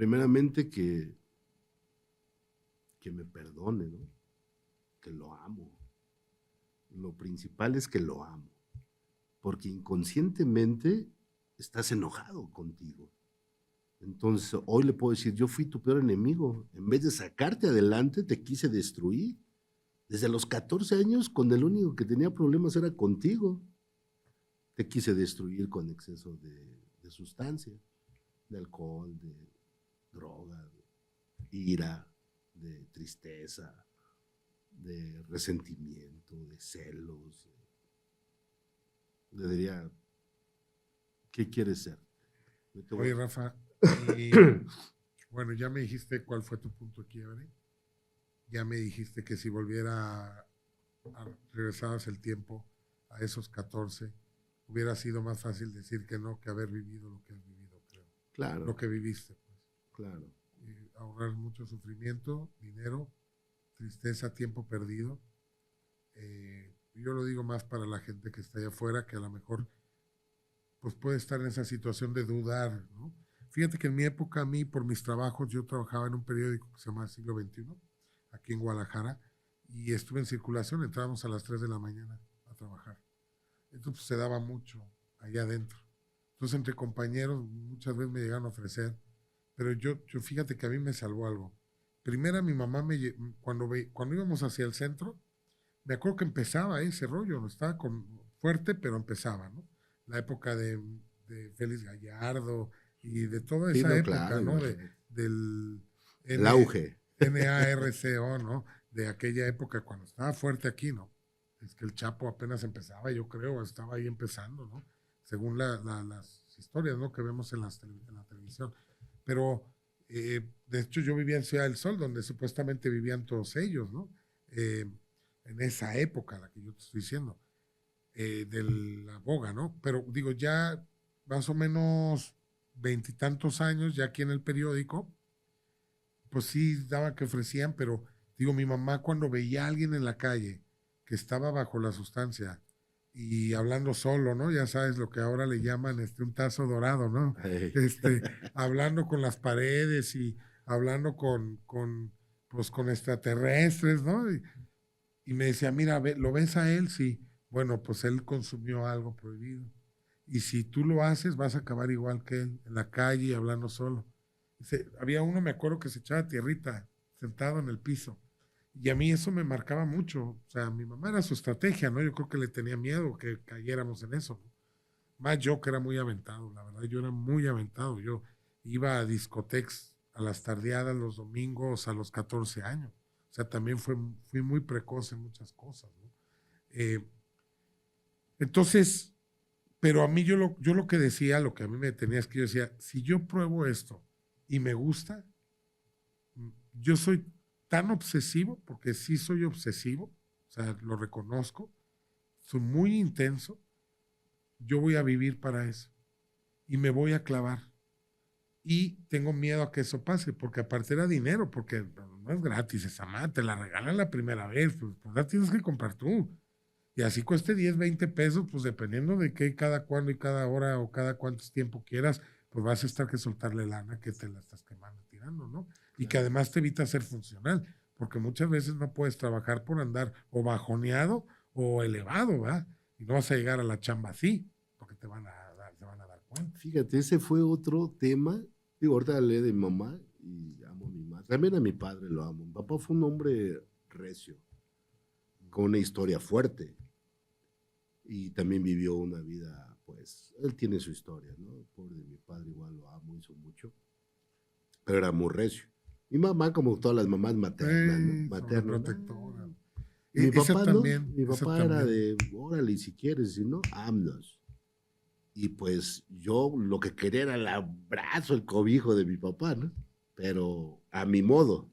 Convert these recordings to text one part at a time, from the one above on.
primeramente que me perdone, ¿no? Que lo amo. Lo principal es que lo amo, porque inconscientemente estás enojado contigo. Entonces, hoy le puedo decir, yo fui tu peor enemigo. En vez de sacarte adelante, te quise destruir. Desde los 14 años, con el único que tenía problemas era contigo. Te quise destruir con exceso de sustancia, de alcohol, de droga, de ira, de tristeza, de resentimiento, de celos. Le diría, ¿qué quieres ser? Oye, Rafa, y bueno, ya me dijiste cuál fue tu punto de quiebre. Ya me dijiste que si regresaras el tiempo a esos 14, hubiera sido más fácil decir que no que haber vivido lo que has vivido, creo. Claro. Lo que viviste, pues. Claro. Y ahorrar mucho sufrimiento, dinero, tristeza, tiempo perdido. Yo lo digo más para la gente que está allá afuera, que a lo mejor pues puede estar en esa situación de dudar, ¿no? Fíjate que en mi época, a mí, por mis trabajos, yo trabajaba en un periódico que se llama Siglo XXI, aquí en Guadalajara, y estuve en circulación, entrábamos a las 3 de la mañana a trabajar. Entonces pues, se daba mucho allá adentro. Entonces entre compañeros muchas veces me llegaron a ofrecer, pero yo fíjate que a mí me salvó algo. Primero mi mamá, cuando íbamos hacia el centro, me acuerdo que empezaba ese rollo, ¿no? Estaba fuerte, pero empezaba, ¿no? La época de Félix Gallardo y de toda Sí, esa no, época, claro, ¿no? imagínate. Del El auge. NARCO, ¿no? De aquella época cuando estaba fuerte aquí, ¿no? Es que el Chapo apenas empezaba, yo creo, estaba ahí empezando, ¿no? Según las historias, ¿no? Que vemos en la televisión. Pero, de hecho, yo vivía en Ciudad del Sol, donde supuestamente vivían todos ellos, ¿no? En esa época, la que yo te estoy diciendo, de la boga, ¿no? Pero digo, ya más o menos 20 y tantos años, ya aquí en el periódico, pues sí daba que ofrecían, pero digo, mi mamá cuando veía a alguien en la calle que estaba bajo la sustancia y hablando solo, ¿no? Ya sabes lo que ahora le llaman un tazo dorado, ¿no? Hey. Hablando con las paredes y hablando pues con extraterrestres, ¿no? Y me decía, mira, ¿lo ves a él? Sí. Bueno, pues él consumió algo prohibido. Y si tú lo haces, vas a acabar igual que él, en la calle, hablando solo. Había uno, me acuerdo, que se echaba tierrita, sentado en el piso. Y a mí eso me marcaba mucho. O sea, mi mamá era su estrategia, ¿no? Yo creo que le tenía miedo que cayéramos en eso, ¿no? Más yo que era muy aventado, la verdad, yo era muy aventado. Yo iba a discotecas a las tardeadas los domingos a los 14 años. O sea, también fui muy precoz en muchas cosas, ¿no? Eh, entonces, pero a mí yo lo que decía, lo que a mí me tenía es que yo decía, si yo pruebo esto y me gusta, yo soy tan obsesivo, porque sí soy obsesivo, o sea, lo reconozco, soy muy intenso, yo voy a vivir para eso y me voy a clavar. Y tengo miedo a que eso pase, porque aparte era dinero, porque no es gratis esa madre, te la regalan la primera vez, pues la tienes que comprar tú. Y así cueste 10, 20 pesos, pues dependiendo de qué, cada cuándo y cada hora o cada cuánto tiempo quieras, pues vas a estar que soltarle lana que te la estás quemando, tirando, ¿no? Y que además te evita ser funcional, porque muchas veces no puedes trabajar por andar o bajoneado o elevado, ¿verdad? Y no vas a llegar a la chamba así, porque te van a dar cuenta. Fíjate, ese fue otro tema. Digo, ahorita hablé de mi mamá y amo a mi madre. También a mi padre lo amo. Mi papá fue un hombre recio, con una historia fuerte. Y también vivió una vida, pues, él tiene su historia, ¿no? Pobre de mi padre, igual lo amo, hizo mucho. Pero era muy recio. Mi mamá, como todas las mamás maternas, ¿no? Maternas. Sobreprotectora. Y mi Esa papá, ¿no? también, Mi esa papá era también. de, órale, si quieres, si no, vámonos. Y pues yo lo que quería era el abrazo, el cobijo de mi papá, ¿no? Pero a mi modo.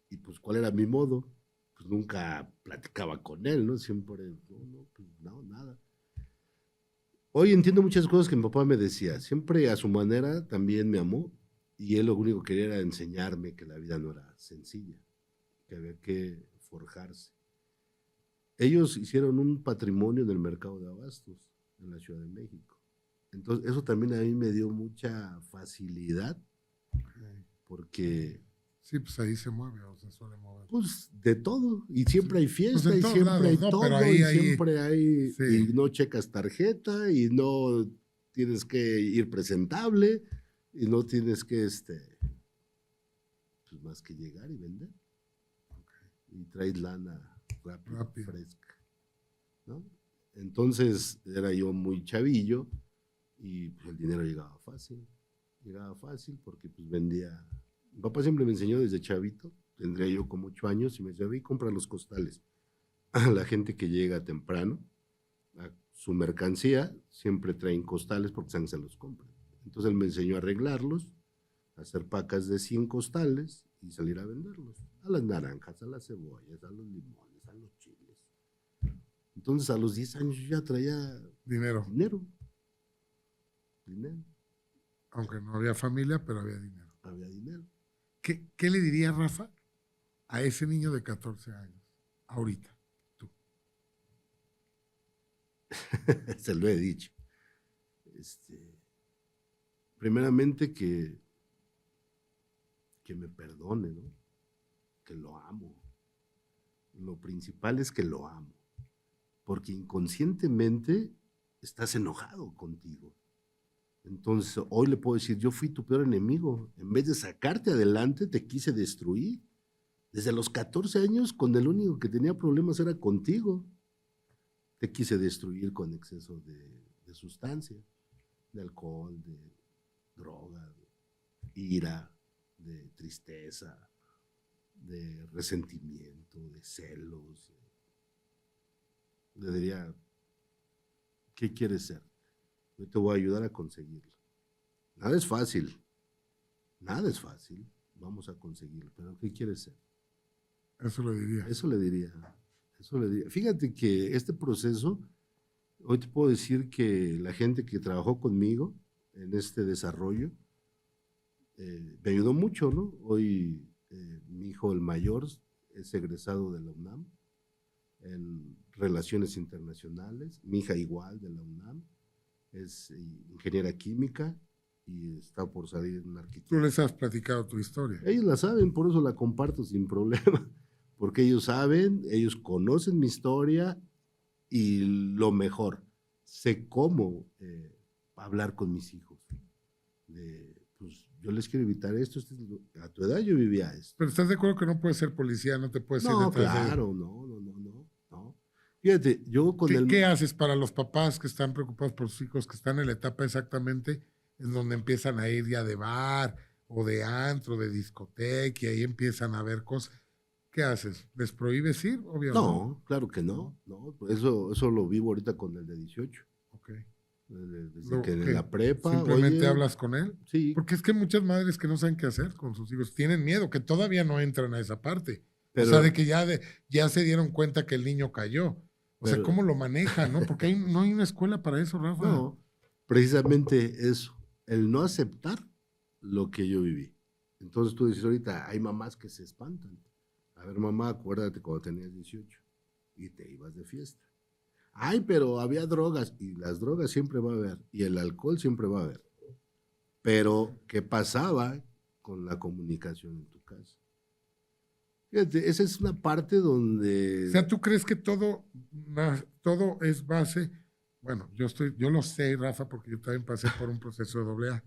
Y pues, ¿cuál era mi modo? Pues nunca platicaba con él, ¿no? Siempre, no, pues no, nada. Hoy entiendo muchas cosas que mi papá me decía. Siempre a su manera también me amó. Y él lo único que quería era enseñarme que la vida no era sencilla, que había que forjarse. Ellos hicieron un patrimonio en el mercado de abastos en la Ciudad de México. Entonces, eso también a mí me dio mucha facilidad porque Sí, pues ahí se mueve o se suele mover. pues de todo, y siempre hay Pues fiesta, en y todos siempre lados, hay ¿no? Pero todo, y siempre hay, sí. y no checas tarjeta, y no tienes que ir presentable, y no tienes que, pues más que llegar y vender. Y traes lana rápido, fresca, ¿no? Entonces era yo muy chavillo, y pues, el dinero llegaba fácil porque pues vendía. Mi papá siempre me enseñó desde chavito, tendría yo como 8 años, y me decía, ve y compra los costales. A la gente que llega temprano, a su mercancía, siempre traen costales porque saben que se los compran. Entonces él me enseñó a arreglarlos, a hacer pacas de 100 costales y salir a venderlos. A las naranjas, a las cebollas, a los limones, a los chiles. Entonces a los 10 años yo ya traía dinero. Aunque no había familia, pero había dinero. Había dinero. ¿Qué le diría Rafa a ese niño de 14 años ahorita? Tú. Se lo he dicho. Primeramente que me perdone, ¿no? Que lo amo. Lo principal es que lo amo. Porque inconscientemente estás enojado contigo. Entonces, hoy le puedo decir, yo fui tu peor enemigo. En vez de sacarte adelante, te quise destruir. Desde los 14 años, con el único que tenía problemas era contigo. Te quise destruir con exceso de sustancia, de alcohol, de droga, de ira, de tristeza, de resentimiento, de celos. Le diría, ¿qué quieres ser? Yo te voy a ayudar a conseguirlo. Nada es fácil. Vamos a conseguirlo. Pero ¿qué quieres ser? Eso le diría. Eso le diría. Fíjate que este proceso, hoy te puedo decir que la gente que trabajó conmigo en este desarrollo me ayudó mucho, ¿no? Hoy mi hijo, el mayor, es egresado de la UNAM en Relaciones Internacionales. Mi hija igual de la UNAM. Es ingeniera química y está por salir en arquitectura. Tú les has platicado tu historia. Ellos la saben, por eso la comparto sin problema, porque ellos saben, ellos conocen mi historia y lo mejor, sé cómo hablar con mis hijos. Pues yo les quiero evitar esto, a tu edad yo vivía esto. Pero ¿estás de acuerdo que no puedes ser policía, no te puedes ir No, detrás claro, no. Fíjate, yo con ¿Qué haces para los papás que están preocupados por sus hijos, que están en la etapa exactamente en donde empiezan a ir ya de bar o de antro, de discoteca, y ahí empiezan a ver cosas? ¿Qué haces? ¿Les prohíbes ir? Obvio, no, claro que no. Eso lo vivo ahorita con el de 18. Ok. Desde que en la prepa. ¿Simplemente hablas con él? Sí. Porque es que hay muchas madres que no saben qué hacer con sus hijos, tienen miedo, que todavía no entran a esa parte. Pero, o sea, de que ya se dieron cuenta que el niño cayó. O sea, ¿cómo lo manejan, no? Porque no hay una escuela para eso, Rafa. No, precisamente eso, el no aceptar lo que yo viví. Entonces tú dices ahorita, hay mamás que se espantan. A ver, mamá, acuérdate cuando tenías 18 y te ibas de fiesta. Ay, pero había drogas, y las drogas siempre va a haber, y el alcohol siempre va a haber. Pero, ¿qué pasaba con la comunicación en tu casa? Fíjate, esa es una parte donde... O sea, ¿tú crees que todo es base? Bueno, yo lo sé, Rafa, porque yo también pasé por un proceso de AA,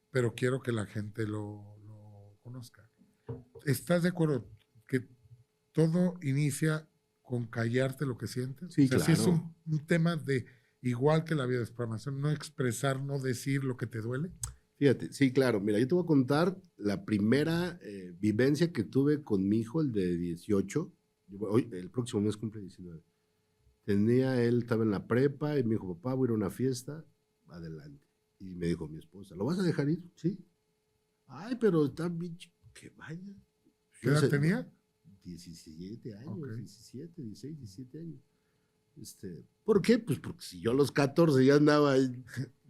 pero quiero que la gente lo conozca. ¿Estás de acuerdo que todo inicia con callarte lo que sientes? Sí, o sea, claro. Si es un tema de, igual que la biodesprogramación, no expresar, no decir lo que te duele. Fíjate, sí, claro. Mira, yo te voy a contar la primera vivencia que tuve con mi hijo, el de 18. Hoy, el próximo mes cumple 19. Él estaba en la prepa y me dijo, papá, voy a ir a una fiesta, adelante. Y me dijo mi esposa, ¿lo vas a dejar ir? Sí. Ay, pero está bien que vaya. ¿Qué edad tenía? 17 años, okay. 17, 16, 17 años. ¿Por qué? Pues porque si yo a los 14 ya andaba...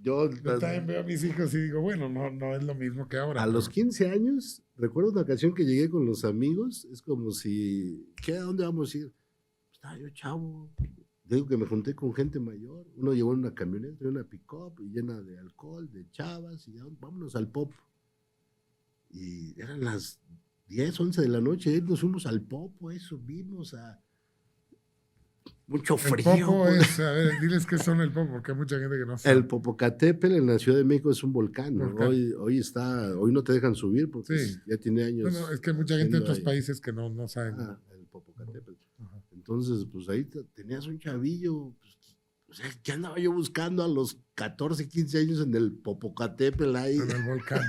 Yo también veo a mis hijos y digo, bueno, no es lo mismo que ahora. A los 15 años, recuerdo una ocasión que llegué con los amigos, es como si, ¿a dónde vamos a ir? Estaba yo chavo, digo que me junté con gente mayor, uno llevó una camioneta, una pick-up llena de alcohol, de chavas, y ya, vámonos al pop. Y eran las 10, 11 de la noche, nos fuimos al Popo, subimos a mucho frío. El Popo es, a ver, diles qué son el Popo, porque hay mucha gente que no sabe. El Popocatépetl en la Ciudad de México es un volcán, ¿no? Volcán. Hoy no te dejan subir porque Sí. ya tiene años. Bueno, es que hay mucha gente de otros ahí. países que no saben. El Popocatépetl. Ajá. Entonces, pues ahí tenías un chavillo, pues, o sea, ¿qué andaba yo buscando a los 14, 15 años en el Popocatépetl ahí? En el volcán.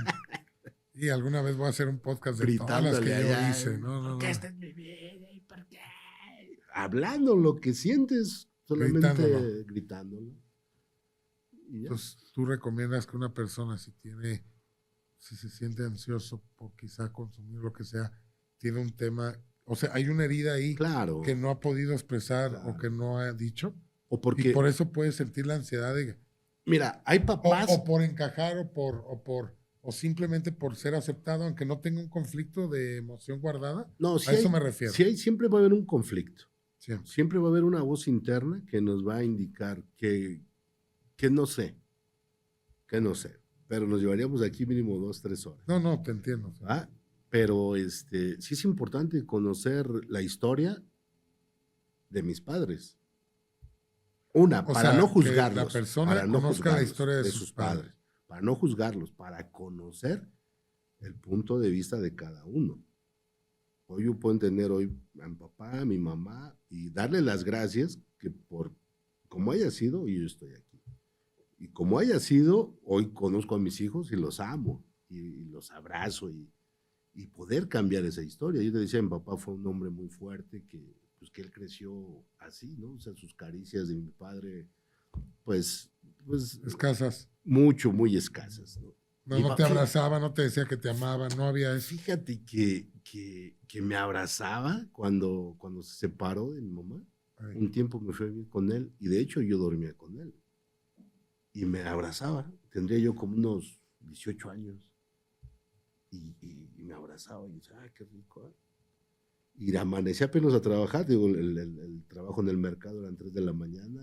Y alguna vez voy a hacer un podcast de todas las que Gritándole yo allá, hice. No. ¿Qué está en mi vida? ¿Y por qué? Hablando lo que sientes, solamente gritándolo. Y ya. Entonces, tú recomiendas que una persona, si se siente ansioso por quizá consumir lo que sea, tiene un tema, o sea, hay una herida ahí Claro. que no ha podido expresar Claro. o que no ha dicho, O porque, y por eso puede sentir la ansiedad de, mira, hay papás. o por encajar o simplemente por ser aceptado, aunque no tenga un conflicto de emoción guardada. No, A eso me refiero. Siempre va a haber un conflicto. Siempre. Siempre va a haber una voz interna que nos va a indicar que no sé, pero nos llevaríamos aquí mínimo 2, 3 horas. No, te entiendo. ¿Ah? Pero sí es importante conocer la historia de mis padres. Para no juzgarlos. Que la persona para no conozca la juzgarlos, historia de sus padres. Para no juzgarlos, para conocer el punto de vista de cada uno. Hoy yo puedo entender a mi papá, a mi mamá, y darle las gracias que por como haya sido, yo estoy aquí. Y como haya sido, hoy conozco a mis hijos y los amo, y los abrazo, y poder cambiar esa historia. Yo te decía, mi papá fue un hombre muy fuerte, que él creció así, ¿no? O sea, sus caricias de mi padre, pues escasas. Muy escasas, ¿no? No te abrazaba, no te decía que te amaba, no había eso. Fíjate que me abrazaba cuando se separó de mi mamá. Ay. Un tiempo me fui a vivir con él y de hecho yo dormía con él. Y me abrazaba. Tendría yo como unos 18 años. Y me abrazaba y decía, qué rico. Y amanecí apenas a trabajar. Digo, el trabajo en el mercado eran 3 de la mañana.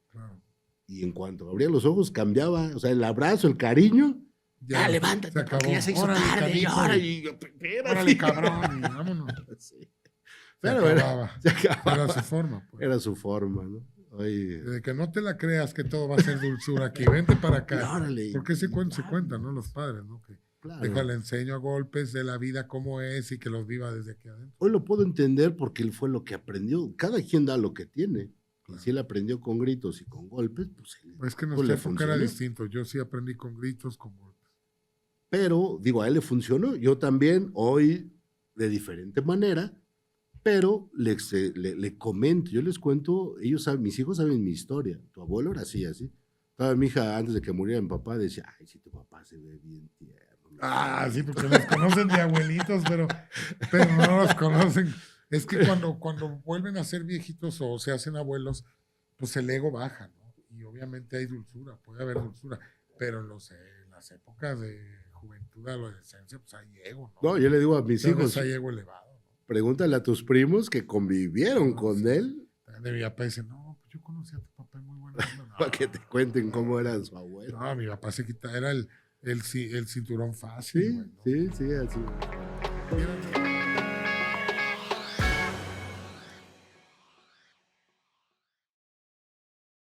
Claro. Y en cuanto abría los ojos cambiaba. O sea, el abrazo, el cariño. Ya, levántate, porque ya se hizo tarde. Órale, cabrón, y vámonos. Sí. Pero era su forma. Pues. Era su forma, ¿no? De que no te la creas que todo va a ser dulzura aquí. Vente para acá. Órale, porque se cuentan, ¿no? Los padres, ¿no? Que claro. Déjale enseño a golpes de la vida cómo es y que los viva desde aquí adentro. Hoy lo puedo entender porque él fue lo que aprendió. Cada quien da lo que tiene. Claro. Y si él aprendió con gritos y con golpes, pues él, pues es que nuestra época era distinto. Yo sí aprendí con gritos, con golpes. Pero, digo, a él le funcionó. Yo también, hoy, de diferente manera, pero le comento, yo les cuento, mis hijos saben mi historia. Tu abuelo era así. Estaba mi hija, antes de que muriera mi papá, decía, ay, si tu papá se ve bien tierno. Ah, sí, porque los conocen de abuelitos, pero no los conocen. Es que cuando vuelven a ser viejitos o se hacen abuelos, pues el ego baja, ¿no? Y obviamente hay dulzura, puede haber dulzura, pero en las épocas de juventud, adolescencia, pues hay ego, ¿no? No, yo le digo a mis hijos, hay ego elevado, ¿no? Pregúntale a tus primos que convivieron con él. De mi papá dice, no, pues yo conocí a tu papá muy bueno. No, para que te cuenten cómo era su abuelo. No, mi papá se quitaba, era el cinturón fácil. Sí, güey, ¿no? sí, así.